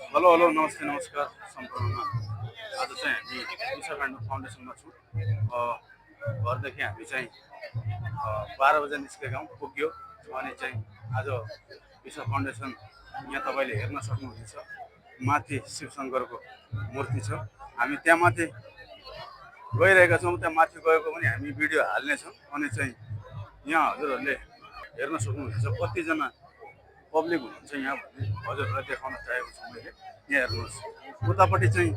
Hello hello नमस्ते नमस्कार सम्पूर्णमा आज चाहिँ हामी ईशा फाउन्डेसनमा छौँ। घरदेखि हामी चाहिँ 12 बजे निस्केका हौँ, पुग्यो। अनि चाहिँ आज ईशा फाउन्डेसन यहाँ तपाईँले हेर्न सक्नुहुनेछ। माथि शिवशङ्करको मूर्ति छ। हामी त्यहाँ माथि गइरहेका छौँ। त्यहाँ माथि गएको पनि हामी भिडियो हाल्नेछौँ। अनि चाहिँ यहाँ हजुरहरूले हेर्न सक्नुहुनेछ कतिजना पब्लिक हुनुहुन्छ यहाँ भन्ने हजुरहरूलाई देखाउन चाहेको छु मैले। यहाँ हेर्नुहोस्, उतापट्टि चाहिँ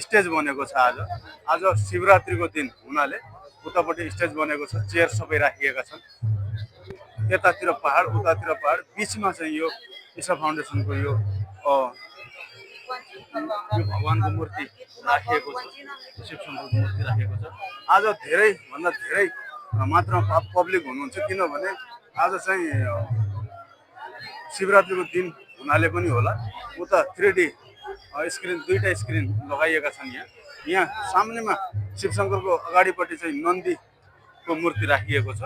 स्टेज बनेको छ। आज आज शिवरात्रिको दिन हुनाले उतापट्टि स्टेज बनेको छ, चेयर सबै राखिएका छन्। यतातिर पहाड, उतातिर पहाड, बिचमा चाहिँ यो ईशा फाउन्डेसनको यो भगवानको मूर्ति राखिएको छ, शिवशङ्करको मूर्ति राखिएको छ। आज धेरैभन्दा धेरै मात्रामा पब्लिक हुनुहुन्छ, किनभने आज चाहिँ शिवरात्रिको दिन हुनाले पनि होला। उता 3D स्क्रिन, दुईटा स्क्रिन लगाइएका छन्। यहाँ सामनेमा शिवशङ्करको अगाडिपट्टि चाहिँ नन्दीको मूर्ति राखिएको छ।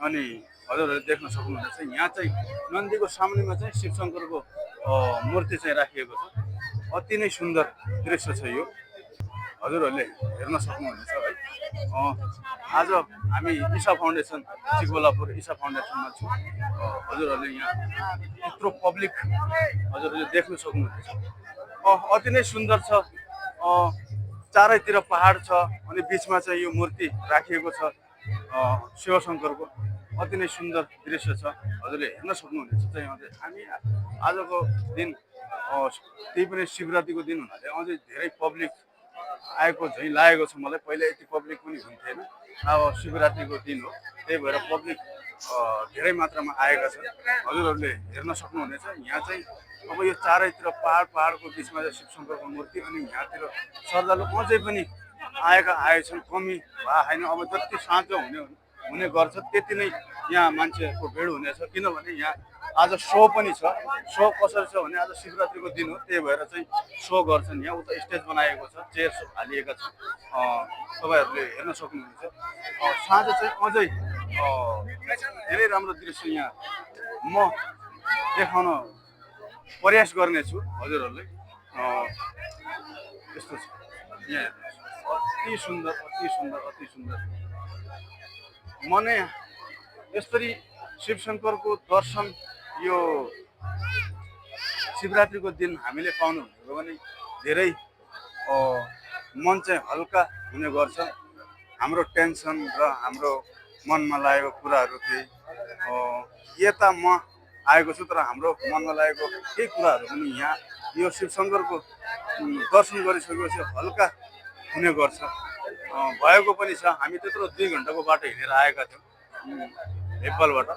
अनि हजुरहरूले देख्न सक्नुहुनेछ यहाँ चाहिँ नन्दीको सामनेमा चाहिँ शिवशङ्करको मूर्ति चाहिँ राखिएको छ। अति नै सुन्दर दृश्य छ यो, हजुरहरूले हेर्न सक्नुहुनेछ है। आज हामी ईशा फाउन्डेसन, चिकबल्लापुर ईशा फाउन्डेसनमा छौँ। हजुरहरूले यहाँ यत्रो पब्लिक हजुरहरूले देख्न सक्नुहुनेछ। अति नै सुन्दर छ। चारैतिर पहाड छ अनि बिचमा चाहिँ यो मूर्ति राखिएको छ शिवशङ्करको। अति नै सुन्दर दृश्य छ, हजुरले हेर्न सक्नुहुनेछ। चाहिँ हामी आजको दिन त्यही पनि शिवरात्रिको दिन हुनाले अझै धेरै पब्लिक आएको झैँ लागेको छ मलाई। पहिला यति पब्लिक पनि हुन्थेन, अब शिवरात्रिको दिन हो, त्यही भएर पब्लिक धेरै मात्रामा आएका छन्। हजुरहरूले हेर्न सक्नुहुनेछ यहाँ चाहिँ अब यो चारैतिर पहाडको बिचमा चाहिँ शिवशङ्करको मूर्ति। अनि यहाँतिर श्रद्धालु अझै पनि आएछन्, कमी भए छैन। अब जति साँचो हुने गर्छ त्यति नै यहाँ मान्छेको भिड हुनेछ, किनभने यहाँ आज सो पनि छ। सो कसरी छ भने आज शिवरात्रिको दिन हो, त्यही भएर चाहिँ सो गर्छन्। यहाँ उता स्टेज बनाएको छ, चेयर हालिएका छन्, तपाईँहरूले हेर्न सक्नुहुन्छ। साँझ चाहिँ अझै धेरै राम्रो दृश्य यहाँ म देखाउन प्रयास गर्नेछु हजुरहरूलाई। यस्तो छ यहाँ हेर्नुहोस्, अति सुन्दर अति सुन्दर अति सुन्दर। मनै यसरी शिवशङ्करको दर्शन यो शिवरात्रिको दिन हामीले पाउनु भनेको पनि धेरै मन चाहिँ हल्का हुने गर्छ। हाम्रो टेन्सन र हाम्रो मनमा लागेको कुराहरू केही यता म आएको छु, तर हाम्रो मनमा लागेको केही कुराहरू पनि यहाँ यो शिवशङ्करको दर्शन गरिसकेपछि हल्का हुने गर्छ। भएको पनि छ। हामी त्यत्रो 2 घन्टाको बाटो हिँडेर आएका थियौँ नेपालबाट।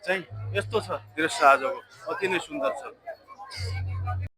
चाहिँ यस्तो छ दृश्य आजको, अति नै सुन्दर छ।